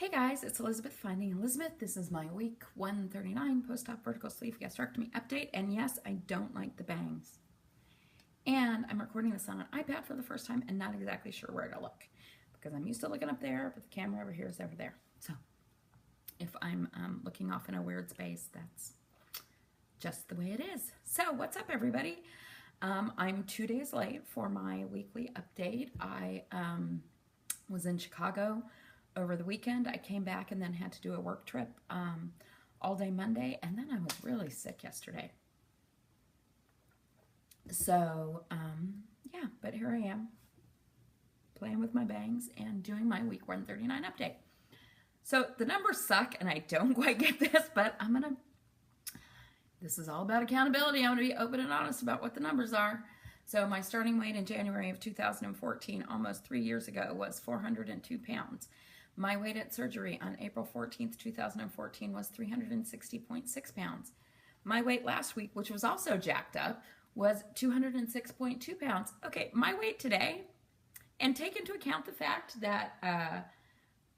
Hey guys, it's Elizabeth finding Elizabeth. This is my week 139 post-op vertical sleeve gastrectomy update. And yes, I don't like the bangs. And I'm recording this on an iPad for the first time and not exactly sure where to look because I'm used to looking up there, but the camera over here is over there. So if I'm looking off in a weird space, that's just the way it is. So what's up, everybody? I'm 2 days late for my weekly update. I was in Chicago over the weekend. I came back and then had to do a work trip all day Monday, and then I was really sick yesterday. So, yeah, but here I am, playing with my bangs and doing my week 139 update. So the numbers suck, and I don't quite get this, but this is all about accountability. I'm going to be open and honest about what the numbers are. So my starting weight in January of 2014, almost 3 years ago, was 402 pounds. My weight at surgery on April 14th, 2014 was 360.6 pounds. My weight last week, which was also jacked up, was 206.2 pounds. Okay, my weight today, and take into account the fact that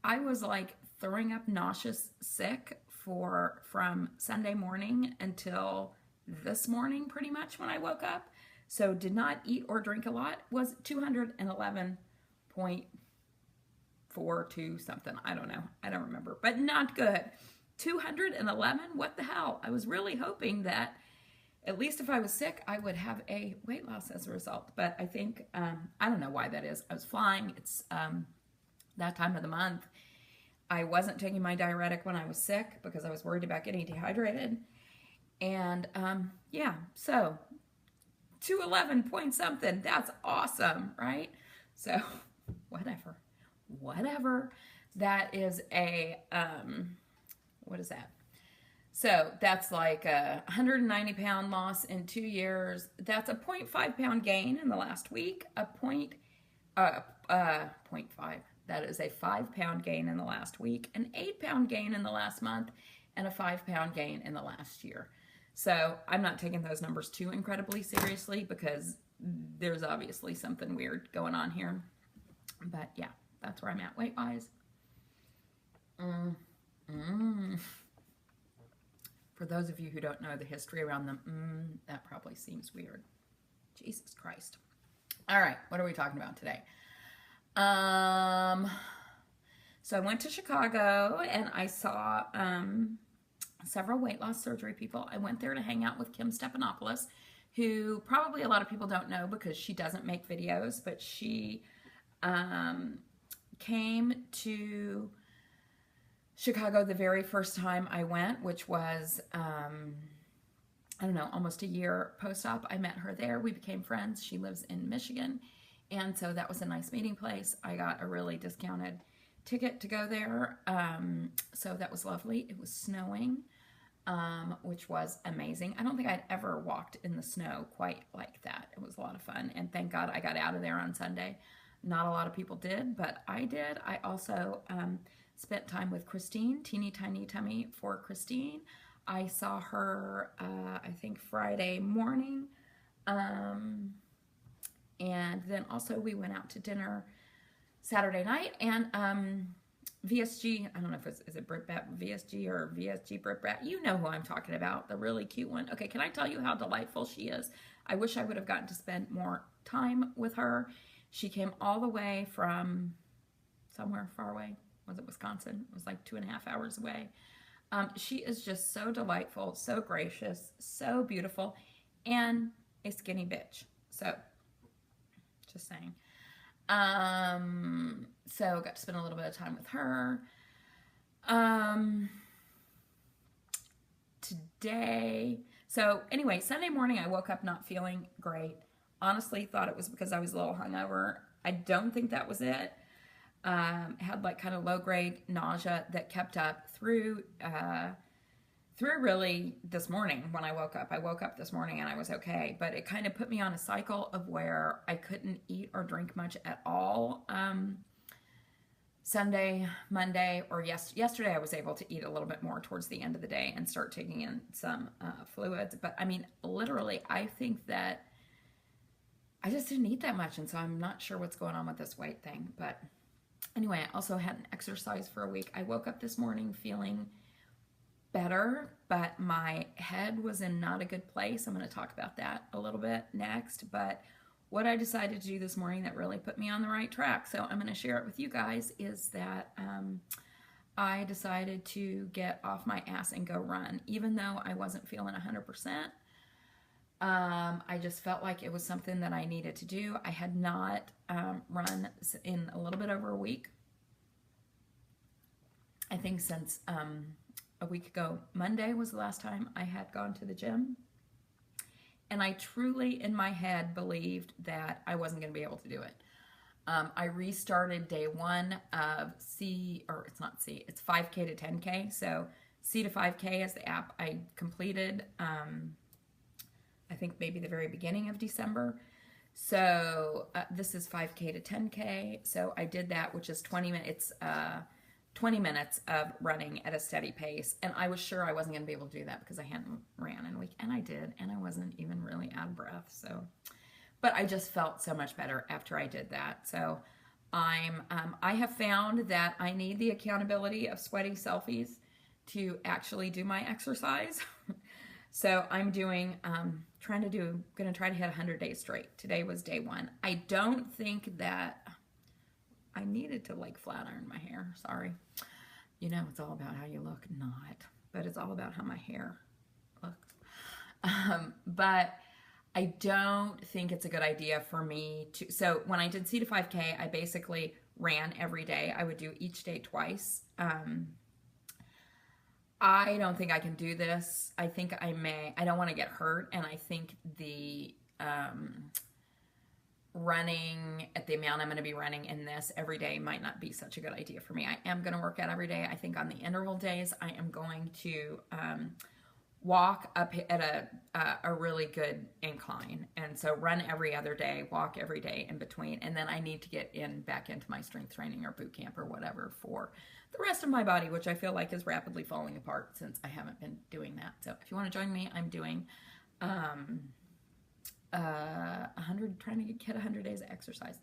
I was like throwing up, nauseous, sick from Sunday morning until this morning pretty much when I woke up. So did not eat or drink a lot, was 211.42 something. I don't know. I don't remember, but not good. 211? What the hell? I was really hoping that at least if I was sick, I would have a weight loss as a result. But I think, I don't know why that is. I was flying. It's that time of the month. I wasn't taking my diuretic when I was sick because I was worried about getting dehydrated. And yeah, so 211 point something. That's awesome, right? So whatever. That is a, what is that? So that's like a 190 pound loss in 2 years. That's a 0.5 pound gain in the last week, a 0.5. That is a 5 pound gain in the last week, an 8 pound gain in the last month, and a 5 pound gain in the last year. So I'm not taking those numbers too incredibly seriously because there's obviously something weird going on here. But yeah, that's where I'm at weight-wise. For those of you who don't know the history around them, that probably seems weird. Jesus Christ. All right, what are we talking about today? So I went to Chicago and I saw several weight loss surgery people. I went there to hang out with Kim Stephanopoulos, who probably a lot of people don't know because she doesn't make videos, but she came to Chicago the very first time I went, which was, I don't know, almost a year post-op. I met her there. We became friends. She lives in Michigan, and so that was a nice meeting place. I got a really discounted ticket to go there, so that was lovely. It was snowing, which was amazing. I don't think I'd ever walked in the snow quite like that. It was a lot of fun, and thank God I got out of there on Sunday. Not a lot of people did, but I did. I also spent time with Christine, Teeny Tiny Tummy for Christine. I saw her, I think, Friday morning. And then also we went out to dinner Saturday night. And VSG, I don't know if is it Brit Bat VSG or VSG Brit Bat. You know who I'm talking about, the really cute one. Okay, can I tell you how delightful she is? I wish I would have gotten to spend more time with her. She came all the way from somewhere far away. Was it Wisconsin? It was like 2.5 hours away. She is just so delightful, so gracious, so beautiful, and a skinny bitch. So, just saying. So got to spend a little bit of time with her. Today, so anyway, Sunday morning I woke up not feeling great. Honestly, thought it was because I was a little hungover. I don't think that was it. Had like kind of low-grade nausea that kept up through really this morning when I woke up. I woke up this morning and I was okay, but it kind of put me on a cycle of where I couldn't eat or drink much at all. Sunday, Monday, or yesterday I was able to eat a little bit more towards the end of the day and start taking in some fluids. But I mean, literally, I think that I just didn't eat that much, and so I'm not sure what's going on with this weight thing, but Anyway, I also hadn't exercised for a week. I woke up this morning feeling better, but my head was in not a good place. I'm going to talk about that a little bit next. But what I decided to do this morning that really put me on the right track, so I'm going to share it with you guys, is that I decided to get off my ass and go run. Even though I wasn't feeling 100%, I just felt like it was something that I needed to do. I had not run in a little bit over a week. I think since a week ago, Monday was the last time I had gone to the gym. And I truly, in my head, believed that I wasn't going to be able to do it. I restarted day one of it's 5K to 10K. So C to 5K is the app I completed, I think maybe the very beginning of December. So this is 5K to 10K. So I did that, which is 20 minutes. 20 minutes of running at a steady pace, and I was sure I wasn't going to be able to do that because I hadn't ran in a week, and I did, and I wasn't even really out of breath. So, but I just felt so much better after I did that. So I have found that I need the accountability of sweaty selfies to actually do my exercise. So I'm doing, going to try to hit 100 days straight. Today was day one. I don't think that I needed to like flat iron my hair. Sorry. You know, it's all about how you look. Not. But it's all about how my hair looks. But I don't think it's a good idea for me to... So when I did C to 5K, I basically ran every day. I would do each day twice. I don't think I can do this. I think I may. I don't want to get hurt. And I think the... running at the amount I'm going to be running in this every day might not be such a good idea for me. I am going to work out every day. I think on the interval days, I am going to walk up at a really good incline. And so run every other day, walk every day in between. And then I need to get back into my strength training or boot camp or whatever for the rest of my body, which I feel like is rapidly falling apart since I haven't been doing that. So if you want to join me, I'm doing... 100, trying to get 100 days of exercise.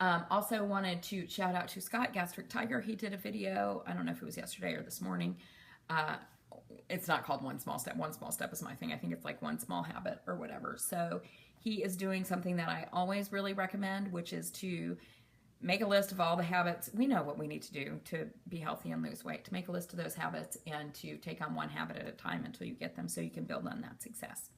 Also wanted to shout out to Scott, Gastric Tiger. He did a video, I don't know if it was yesterday or this morning. It's not called One Small Step. One Small Step is my thing. I think it's like One Small Habit or whatever. So he is doing something that I always really recommend, which is to make a list of all the habits. We know what we need to do to be healthy and lose weight, to make a list of those habits and to take on one habit at a time until you get them so you can build on that success.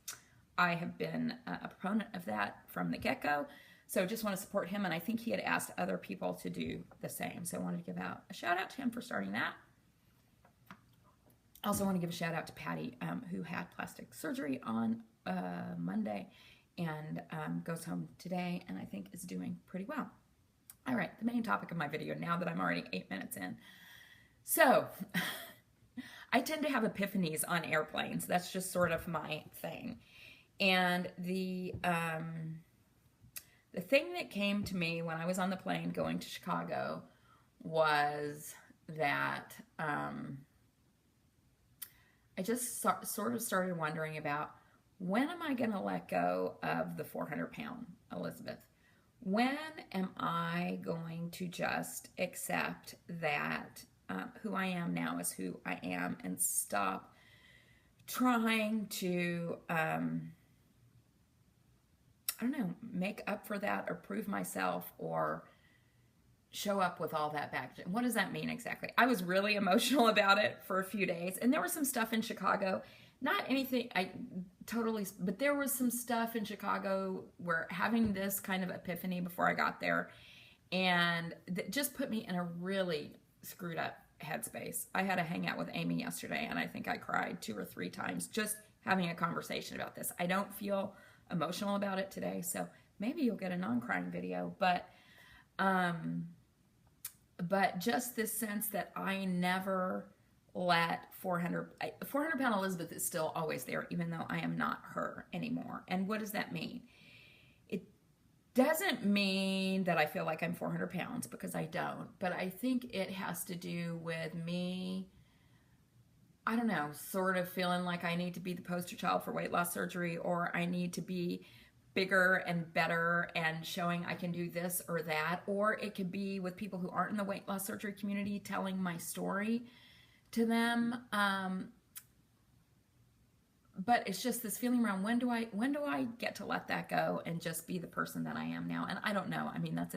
I have been a proponent of that from the get-go, so just want to support him, and I think he had asked other people to do the same, so I wanted to give out a shout-out to him for starting that. Also want to give a shout-out to Patty, who had plastic surgery on Monday and goes home today, and I think is doing pretty well. All right, the main topic of my video, now that I'm already 8 minutes in. So, I tend to have epiphanies on airplanes. That's just sort of my thing. And the thing that came to me when I was on the plane going to Chicago was that I just sort of started wondering about, when am I going to let go of the 400-pound Elizabeth? When am I going to just accept that who I am now is who I am and stop trying to... I don't know, make up for that or prove myself or show up with all that baggage. What does that mean exactly? I was really emotional about it for a few days, and there was some stuff in Chicago, not anything but there was some stuff in Chicago where having this kind of epiphany before I got there, and that just put me in a really screwed up headspace. I had a hangout with Amy yesterday, and I think I cried 2 or 3 times just having a conversation about this. I don't feel emotional about it today, so maybe you'll get a non-crying video, but just this sense that I never let 400-pound Elizabeth is still always there, even though I am not her anymore. And what does that mean? It doesn't mean that I feel like I'm 400 pounds, because I don't, but I think it has to do with me, I don't know, sort of feeling like I need to be the poster child for weight loss surgery, or I need to be bigger and better and showing I can do this or that, or it could be with people who aren't in the weight loss surgery community, telling my story to them. But it's just this feeling around, when do I get to let that go and just be the person that I am now? And I don't know. I mean, that's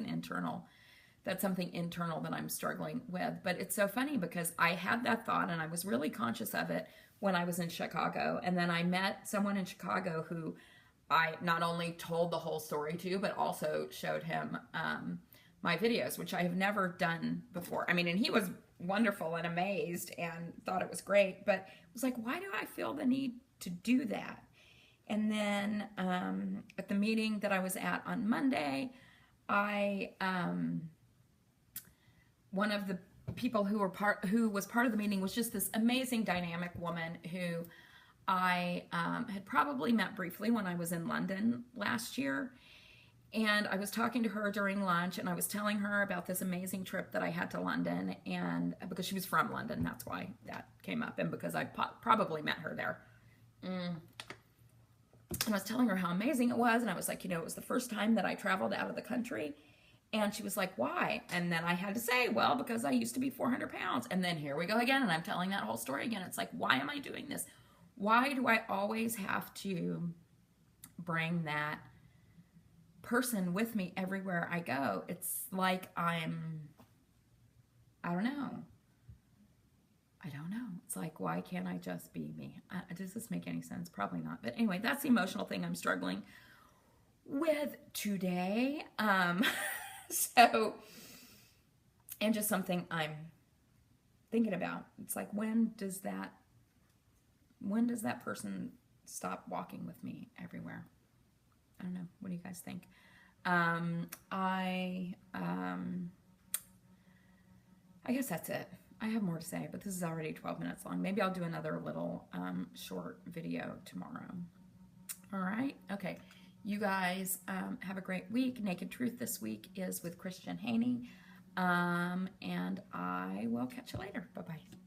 something internal that I'm struggling with. But it's so funny because I had that thought and I was really conscious of it when I was in Chicago. And then I met someone in Chicago who I not only told the whole story to, but also showed him my videos, which I have never done before. I mean, and he was wonderful and amazed and thought it was great, but it was like, why do I feel the need to do that? And then at the meeting that I was at on Monday, one of the people who was part of the meeting was just this amazing dynamic woman who I had probably met briefly when I was in London last year. And I was talking to her during lunch, and I was telling her about this amazing trip that I had to London, and because she was from London, that's why that came up, and because I probably met her there. And I was telling her how amazing it was, and I was like, it was the first time that I traveled out of the country. And she was like, why? And then I had to say, well, because I used to be 400 pounds. And then here we go again, and I'm telling that whole story again. It's like, why am I doing this? Why do I always have to bring that person with me everywhere I go? It's like I don't know. It's like, why can't I just be me? Does this make any sense? Probably not. But anyway, that's the emotional thing I'm struggling with today. So, and just something I'm thinking about. It's like, when does that person stop walking with me everywhere? I don't know. What do you guys think? I guess that's it. I have more to say, but this is already 12 minutes long. Maybe I'll do another little short video tomorrow. All right. Okay. You guys have a great week. Naked Truth this week is with Christian Haney. And I will catch you later. Bye-bye.